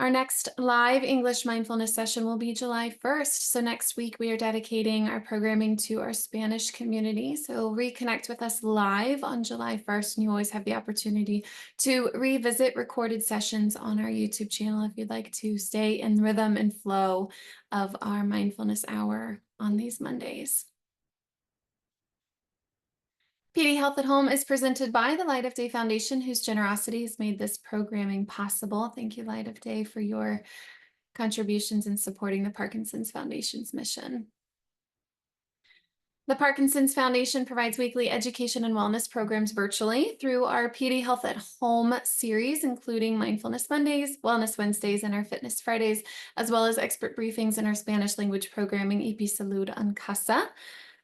Our next live English mindfulness session will be July 1st. So next week we are dedicating our programming to our Spanish community. So reconnect with us live on July 1st, and you always have the opportunity to revisit recorded sessions on our YouTube channel if you'd like to stay in rhythm and flow of our mindfulness hour on these Mondays. PD Health at Home is presented by the Light of Day Foundation, whose generosity has made this programming possible. Thank you, Light of Day, for your contributions in supporting the Parkinson's Foundation's mission. The Parkinson's Foundation provides weekly education and wellness programs virtually through our PD Health at Home series, including Mindfulness Mondays, Wellness Wednesdays, and our Fitness Fridays, as well as expert briefings in our Spanish language programming, EP Salud en Casa.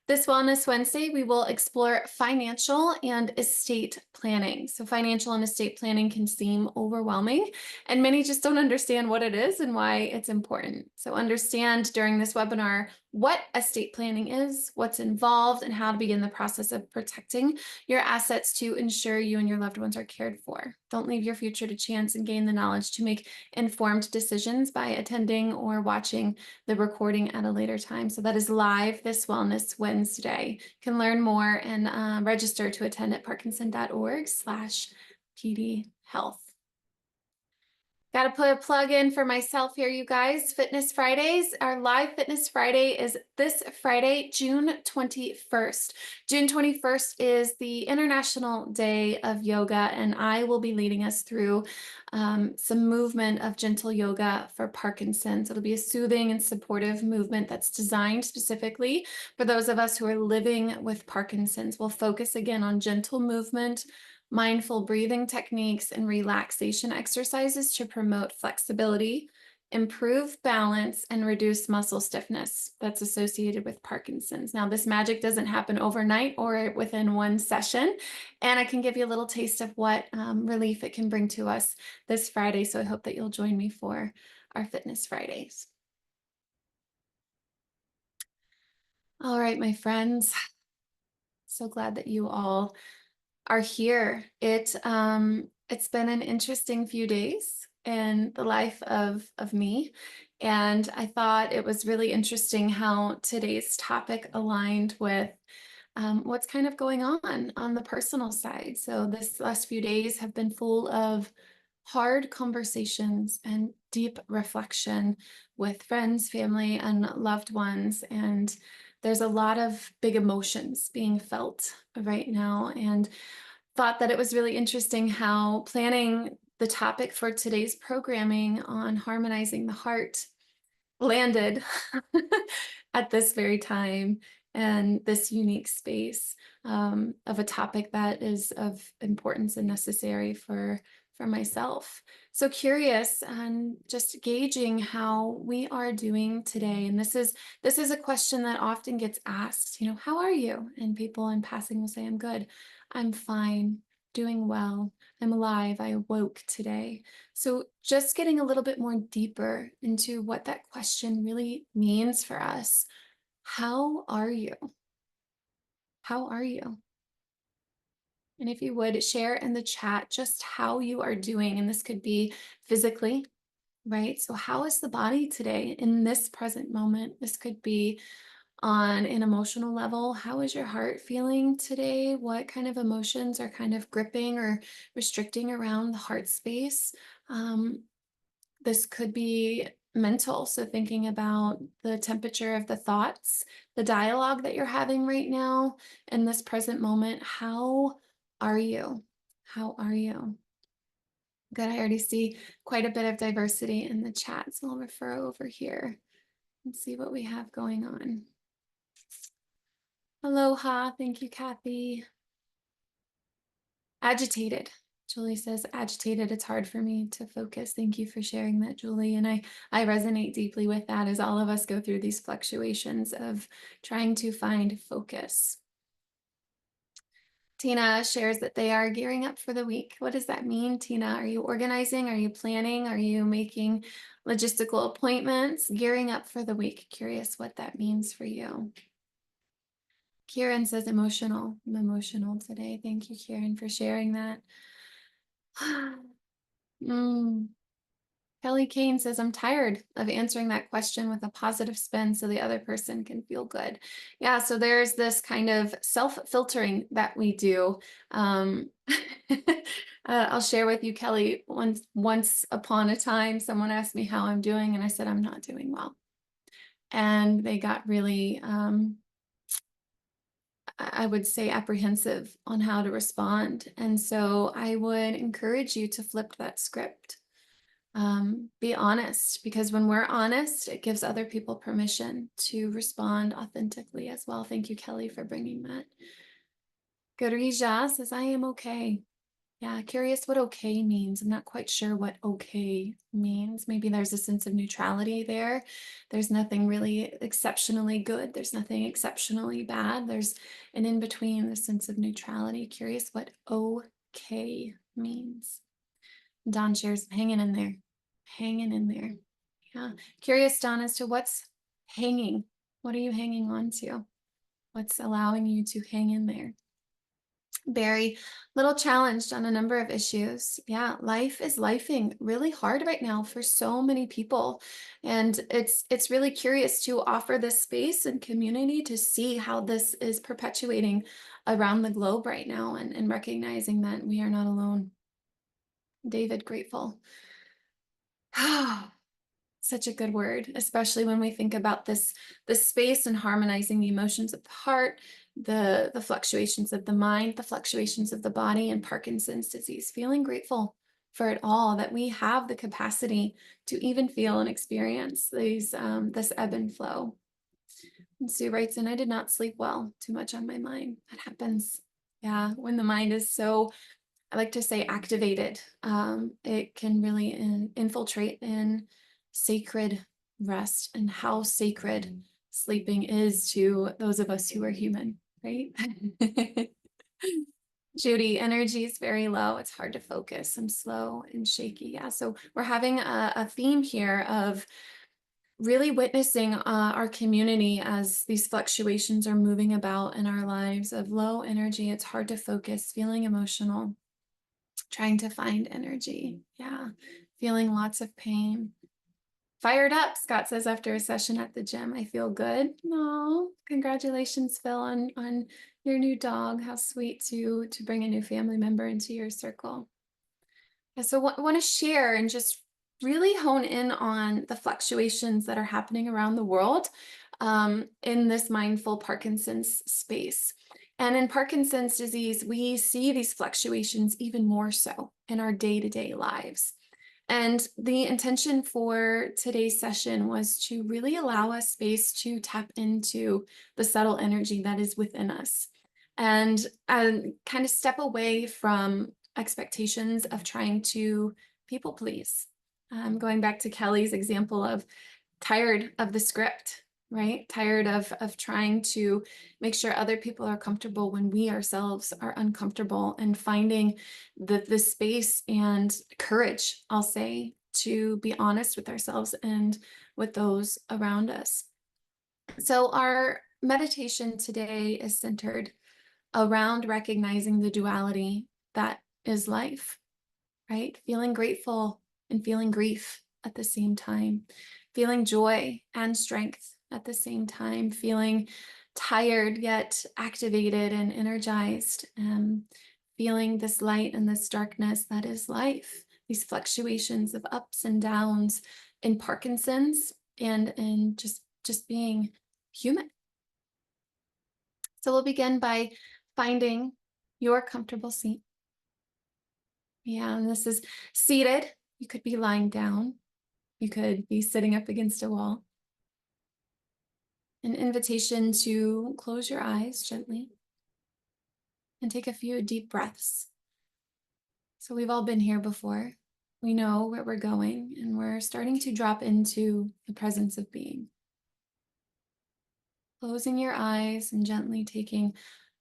This Wellness Wednesday, we will explore financial and estate planning. So financial and estate planning can seem overwhelming, and many just don't understand what it is and why it's important. So understand during this webinar what estate planning is, what's involved, and how to begin the process of protecting your assets to ensure you and your loved ones are cared for. Don't leave your future to chance and gain the knowledge to make informed decisions by attending or watching the recording at a later time. So that is live this Wellness Wednesday. You can learn more and register to attend at parkinson.org/PD Health. Got to put a plug in for myself here, you guys. Fitness Fridays. Our live Fitness Friday is this Friday, June 21st. June 21st is the International Day of Yoga, and I will be leading us through some movement of gentle yoga for Parkinson's. It'll be a soothing and supportive movement that's designed specifically for those of us who are living with Parkinson's. We'll focus again on gentle movement, mindful breathing techniques, and relaxation exercises to promote flexibility, improve balance, and reduce muscle stiffness that's associated with Parkinson's. Now, this magic doesn't happen overnight or within one session, and I can give you a little taste of what relief it can bring to us this Friday. So I hope that you'll join me for our Fitness Fridays. All right, my friends. So glad that you all are here. It's been an interesting few days in the life of me, and I thought it was really interesting how today's topic aligned with what's kind of going on the personal side. So this last few days have been full of hard conversations and deep reflection with friends, family, and loved ones, and there's a lot of big emotions being felt right now, and thought that it was really interesting how planning the topic for today's programming on harmonizing the heart landed at this very time and this unique space of a topic that is of importance and necessary for myself. So curious and just gauging how we are doing today. And this is a question that often gets asked, how are you? And people in passing will say, I'm good, I'm fine, doing well, I'm alive, I awoke today. So just getting a little bit more deeper into what that question really means for us. How are you? How are you? And if you would share in the chat just how you are doing, and this could be physically, right? So how is the body today in this present moment? This could be on an emotional level. How is your heart feeling today? What kind of emotions are kind of gripping or restricting around the heart space? This could be mental. So thinking about the temperature of the thoughts, the dialogue that you're having right now in this present moment. How are you? How are you? Good. I already see quite a bit of diversity in the chat. So I'll refer over here and see what we have going on. Aloha. Thank you, Kathy. Agitated. Julie says, agitated. It's hard for me to focus. Thank you for sharing that, Julie. And I resonate deeply with that as all of us go through these fluctuations of trying to find focus. Tina shares that they are gearing up for the week. What does that mean, Tina? Are you organizing? Are you planning? Are you making logistical appointments? Gearing up for the week. Curious what that means for you. Kieran says emotional. I'm emotional today. Thank you, Kieran, for sharing that. Kelly Kane says, I'm tired of answering that question with a positive spin so the other person can feel good. Yeah, so there's this kind of self-filtering that we do. Um, I'll share with you, Kelly, once upon a time, someone asked me how I'm doing, and I said, I'm not doing well. And they got really, I would say, apprehensive on how to respond. And so I would encourage you to flip that script. Be honest, because when we're honest, it gives other people permission to respond authentically as well. Thank you, Kelly, for bringing that. Garija says, I am okay. Yeah, curious what okay means. I'm not quite sure what okay means. Maybe there's a sense of neutrality there. There's nothing really exceptionally good. There's nothing exceptionally bad. There's an in between, the sense of neutrality. Curious what okay means. Don shares, hanging in there, hanging in there. Yeah. Curious, Don, as to what's hanging. What are you hanging on to? What's allowing you to hang in there? Barry, little challenged on a number of issues. Yeah, life is lifing really hard right now for so many people. And it's really curious to offer this space and community to see how this is perpetuating around the globe right now, and recognizing that we are not alone. David, grateful. Such a good word, especially when we think about this space and harmonizing the emotions of the heart, the fluctuations of the mind, the fluctuations of the body, and Parkinson's disease. Feeling grateful for it all, that we have the capacity to even feel and experience these this ebb and flow. And Sue writes in, I did not sleep well, too much on my mind. That happens. Yeah, when the mind is so, I like to say, activated, it can really infiltrate in sacred rest, and how sacred sleeping is to those of us who are human, right? Judy, energy is very low. It's hard to focus. I'm slow and shaky. Yeah, so we're having a theme here of really witnessing our community as these fluctuations are moving about in our lives of low energy. It's hard to focus, feeling emotional, trying to find energy. Yeah. Feeling lots of pain. Fired up, Scott says, after a session at the gym. I feel good. No, congratulations, Phil, on your new dog. How sweet to bring a new family member into your circle. Yeah, so want to share and just really hone in on the fluctuations that are happening around the world in this mindful Parkinson's space. And in Parkinson's disease, we see these fluctuations even more so in our day-to-day lives. And the intention for today's session was to really allow us space to tap into the subtle energy that is within us, and kind of step away from expectations of trying to people please. Going back to Kelly's example of tired of the script, right? Tired of trying to make sure other people are comfortable when we ourselves are uncomfortable, and finding the space and courage, I'll say, to be honest with ourselves and with those around us. So our meditation today is centered around recognizing the duality that is life, right? Feeling grateful and feeling grief at the same time, feeling joy and strength at the same time, feeling tired yet activated and energized, feeling this light and this darkness that is life, these fluctuations of ups and downs in Parkinson's, and in just being human. So we'll begin by finding your comfortable seat. Yeah, and this is seated. You could be lying down. You could be sitting up against a wall. An invitation to close your eyes gently and take a few deep breaths. So we've all been here before. We know where we're going, and we're starting to drop into the presence of being. Closing your eyes and gently taking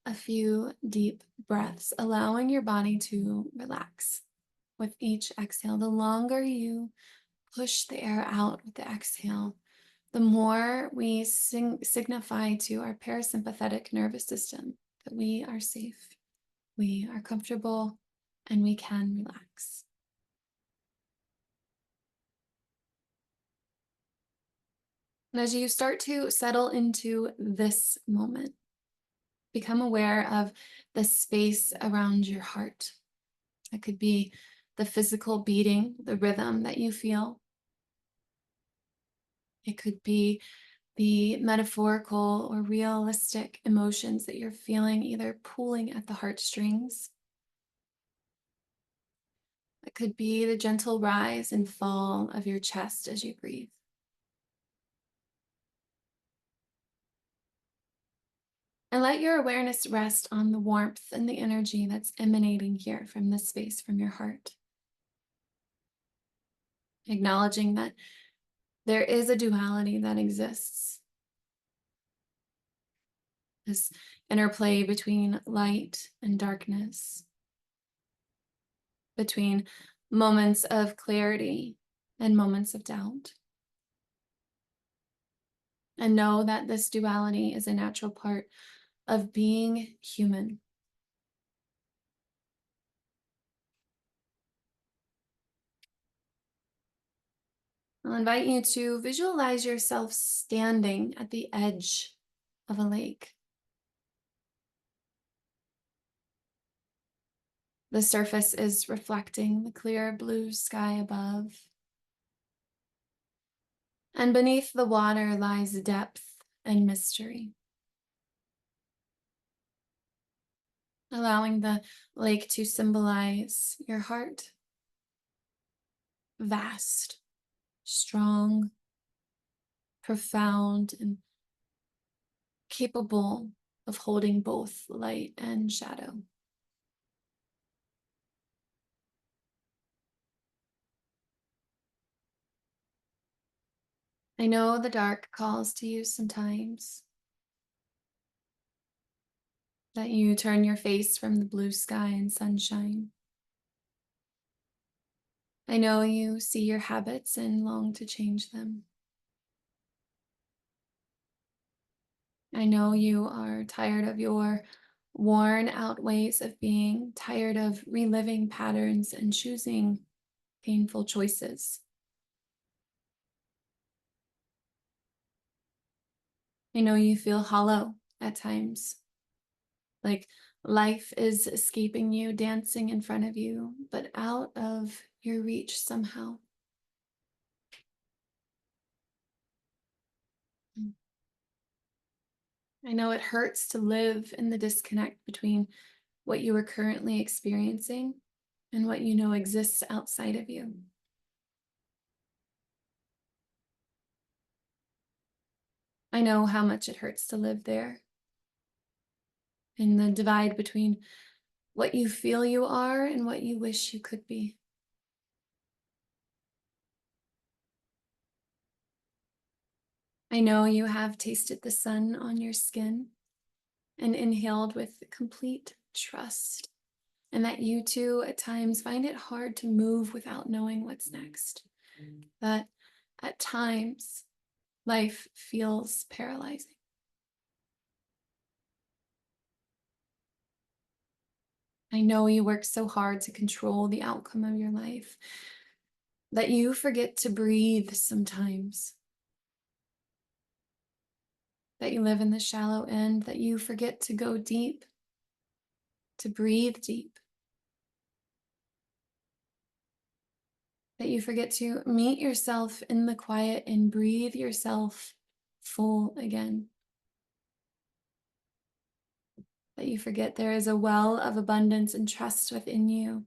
a few deep breaths, allowing your body to relax with each exhale. The longer you push the air out with the exhale, the more we signify to our parasympathetic nervous system that we are safe, we are comfortable, and we can relax. And as you start to settle into this moment, become aware of the space around your heart. It could be the physical beating, the rhythm that you feel. It could be the metaphorical or realistic emotions that you're feeling, either pulling at the heartstrings. It could be the gentle rise and fall of your chest as you breathe. And let your awareness rest on the warmth and the energy that's emanating here from this space, from your heart. Acknowledging that there is a duality that exists. This interplay between light and darkness, between moments of clarity and moments of doubt. And know that this duality is a natural part of being human. I'll invite you to visualize yourself standing at the edge of a lake. The surface is reflecting the clear blue sky above. And beneath the water lies depth and mystery. Allowing the lake to symbolize your heart. Vast, strong, profound, and capable of holding both light and shadow. I know the dark calls to you sometimes, that you turn your face from the blue sky and sunshine. I know you see your habits and long to change them. I know you are tired of your worn out ways of being, tired of reliving patterns and choosing painful choices. I know you feel hollow at times, like life is escaping you, dancing in front of you, but out of your reach somehow. I know it hurts to live in the disconnect between what you are currently experiencing and what you know exists outside of you. I know how much it hurts to live there, in the divide between what you feel you are and what you wish you could be. I know you have tasted the sun on your skin and inhaled with complete trust, and that you too at times find it hard to move without knowing what's next. That at times life feels paralyzing. I know you work so hard to control the outcome of your life that you forget to breathe sometimes, that you live in the shallow end, that you forget to go deep, to breathe deep, that you forget to meet yourself in the quiet and breathe yourself full again, that you forget there is a well of abundance and trust within you,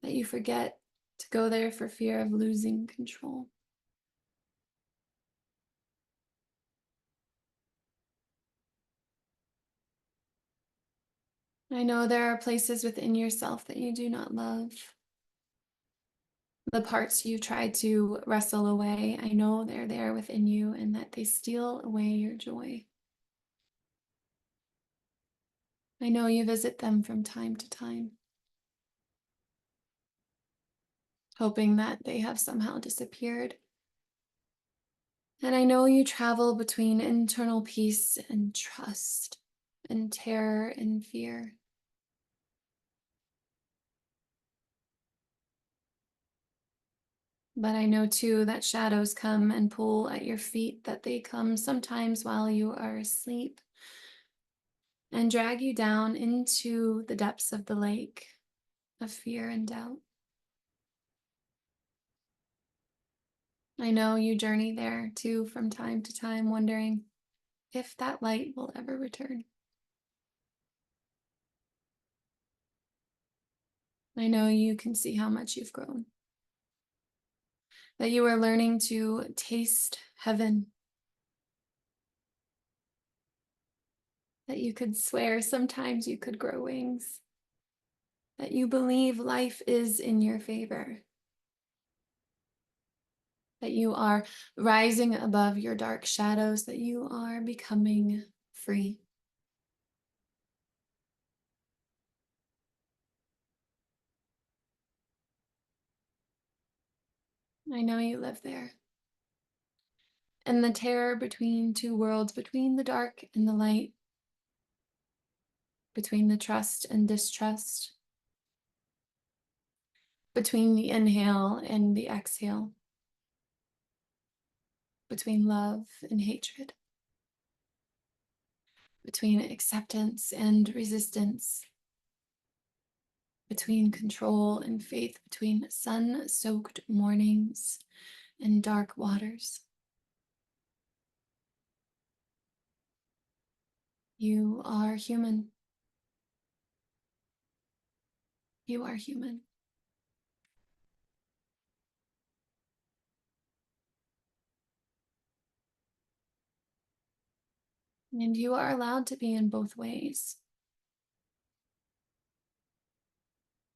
that you forget to go there for fear of losing control. I know there are places within yourself that you do not love. The parts you try to wrestle away, I know they're there within you and that they steal away your joy. I know you visit them from time to time, hoping that they have somehow disappeared. And I know you travel between internal peace and trust, and terror and fear. But I know too that shadows come and pull at your feet, that they come sometimes while you are asleep and drag you down into the depths of the lake of fear and doubt. I know you journey there too from time to time, wondering if that light will ever return. I know you can see how much you've grown, that you are learning to taste heaven, that you could swear sometimes you could grow wings, that you believe life is in your favor, that you are rising above your dark shadows, that you are becoming free. I know you live there. And the terror between two worlds, between the dark and the light, between the trust and distrust, between the inhale and the exhale, between love and hatred, between acceptance and resistance, between control and faith, between sun-soaked mornings and dark waters. You are human. You are human. And you are allowed to be in both ways.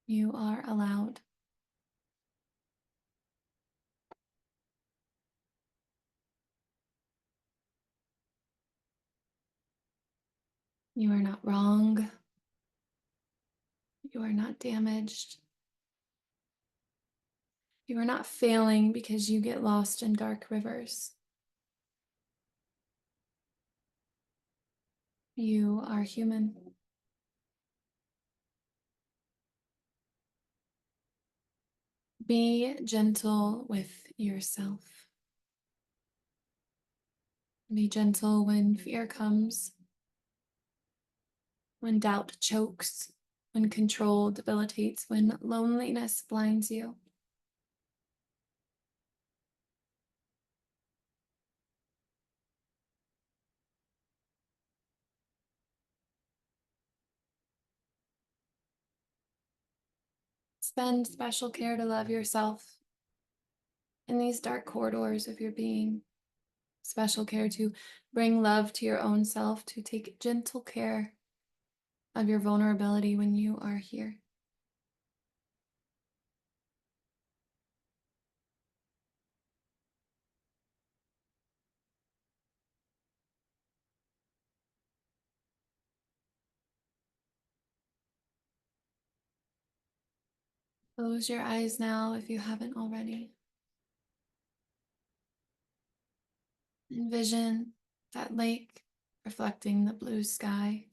You are allowed. You are not wrong. You are not damaged. You are not failing because you get lost in dark rivers. You are human. Be gentle with yourself. Be gentle when fear comes, when doubt chokes, when control debilitates, when loneliness blinds you. Spend special care to love yourself in these dark corridors of your being. Special care to bring love to your own self, to take gentle care of your vulnerability when you are here. Close your eyes now if you haven't already. Envision that lake reflecting the blue sky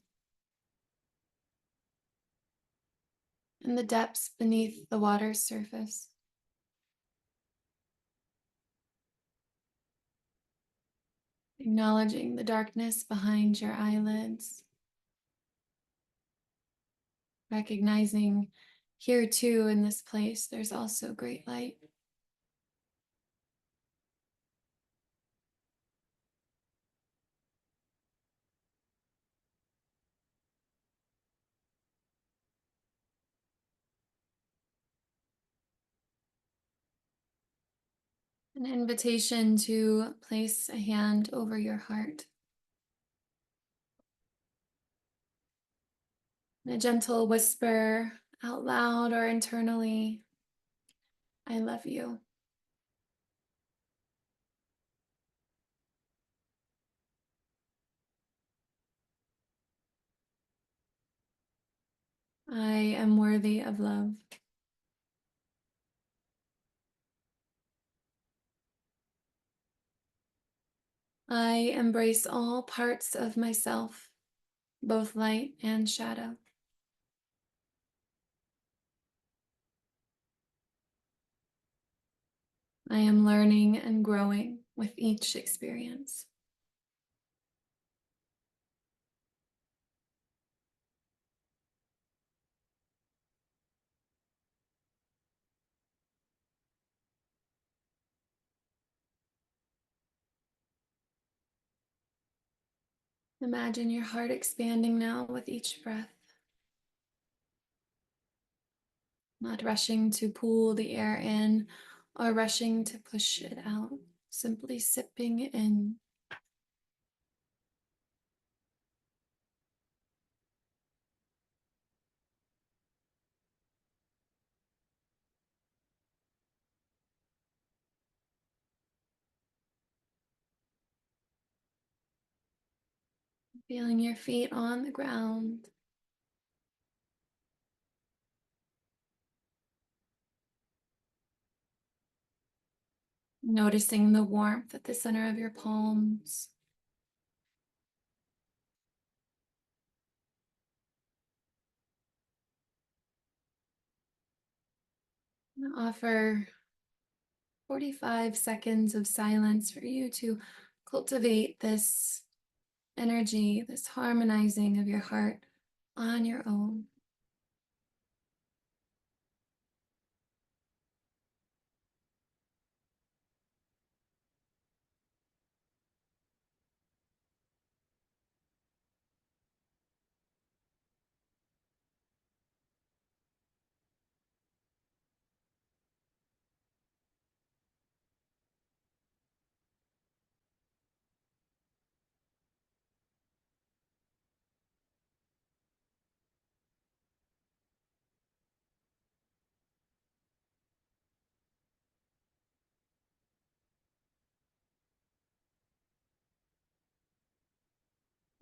and the depths beneath the water's surface. Acknowledging the darkness behind your eyelids. Recognizing here too, in this place, there's also great light. An invitation to place a hand over your heart. And a gentle whisper out loud or internally, I love you. I am worthy of love. I embrace all parts of myself, both light and shadow. I am learning and growing with each experience. Imagine your heart expanding now with each breath, not rushing to pull the air in or rushing to push it out, simply sipping in. Feeling your feet on the ground. Noticing the warmth at the center of your palms. Offer 45 seconds of silence for you to cultivate this energy, this harmonizing of your heart on your own.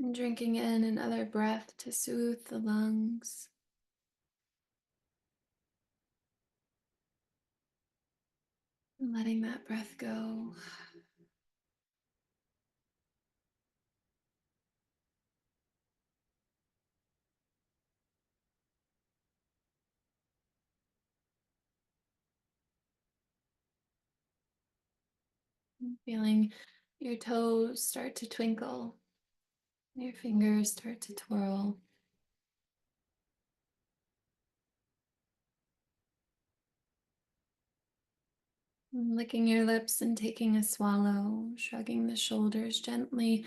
And drinking in another breath to soothe the lungs. And letting that breath go. Feeling your toes start to twinkle. Your fingers start to twirl. Licking your lips and taking a swallow, shrugging the shoulders gently,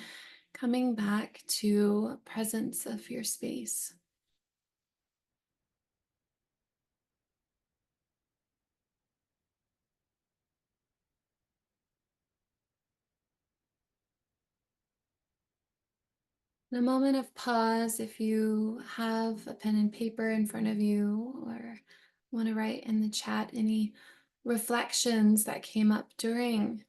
coming back to presence of your space. In a moment of pause, if you have a pen and paper in front of you or want to write in the chat any reflections that came up during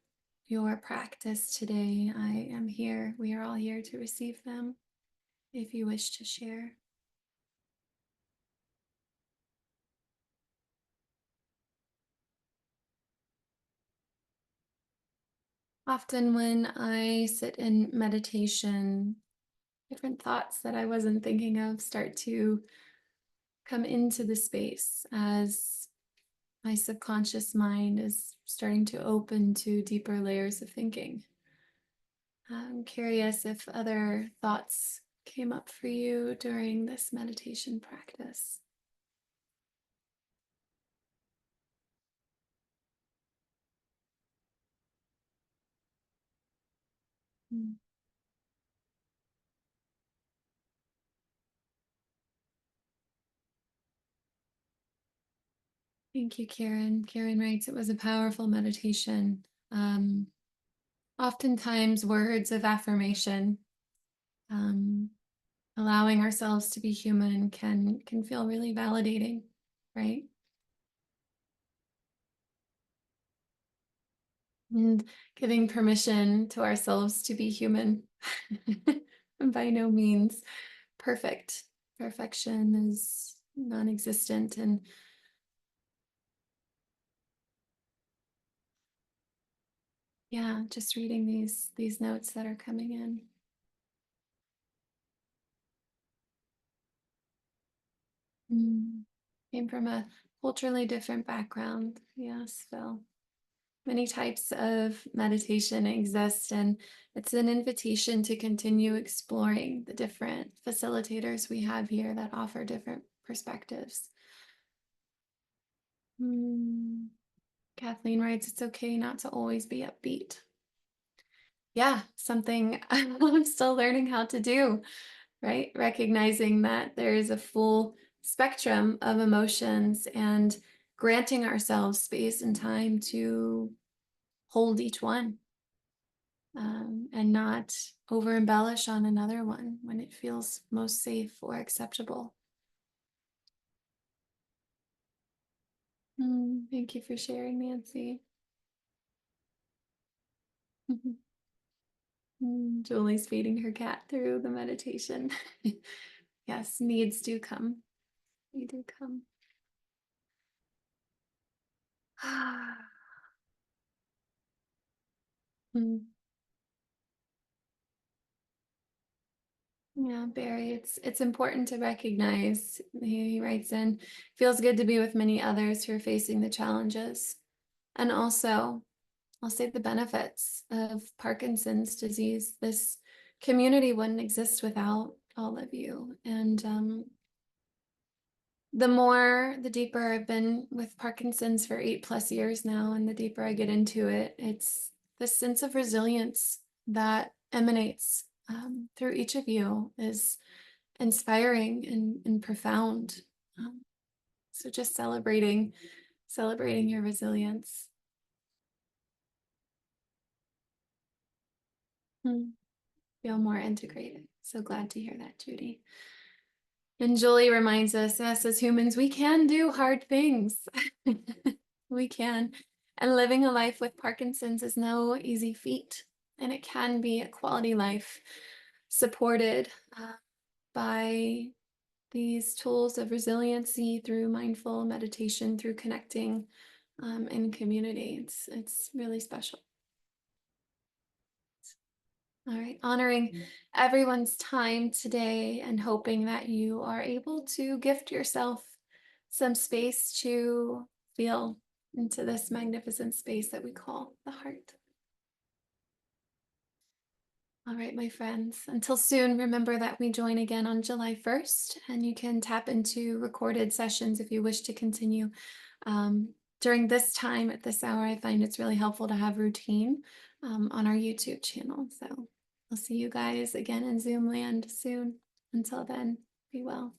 your practice today, I am here. We are all here to receive them if you wish to share. Often, when I sit in meditation, different thoughts that I wasn't thinking of start to come into the space as my subconscious mind is starting to open to deeper layers of thinking. I'm curious if other thoughts came up for you during this meditation practice. Mm. Thank you, Karen. Karen writes, it was a powerful meditation. Oftentimes, words of affirmation, um, allowing ourselves to be human can feel really validating, right? And giving permission to ourselves to be human. By no means perfect. Perfection is non-existent. And yeah, just reading these notes that are coming in. Mm. Came from a culturally different background. Yes, Phil. Many types of meditation exist, and it's an invitation to continue exploring the different facilitators we have here that offer different perspectives. Hmm. Kathleen writes, it's okay not to always be upbeat. Yeah, something I'm still learning how to do, right? Recognizing that there is a full spectrum of emotions and granting ourselves space and time to hold each one, and not over embellish on another one when it feels most safe or acceptable. Thank you for sharing, Nancy. Julie's feeding her cat through the meditation. Yes, needs do come. They do come. Mm. Yeah, Barry, it's important to recognize, he writes in, feels good to be with many others who are facing the challenges. And also, I'll say the benefits of Parkinson's disease. This community wouldn't exist without all of you. And the deeper I've been with Parkinson's for 8+ years now, and the deeper I get into it, it's this sense of resilience that emanates through each of you is inspiring and profound. So just celebrating your resilience. Feel more integrated. So glad to hear that, Judy. And Julie reminds us as humans, we can do hard things. We can. And living a life with Parkinson's is no easy feat. And it can be a quality life supported by these tools of resiliency through mindful meditation, through connecting in community. It's really special. All right, honoring everyone's time today and hoping that you are able to gift yourself some space to feel into this magnificent space that we call the heart. All right, my friends, until soon, remember that we join again on July 1st, and you can tap into recorded sessions if you wish to continue. During this time at this hour, I find it's really helpful to have routine on our YouTube channel. So I'll see you guys again in Zoom land soon. Until then, be well.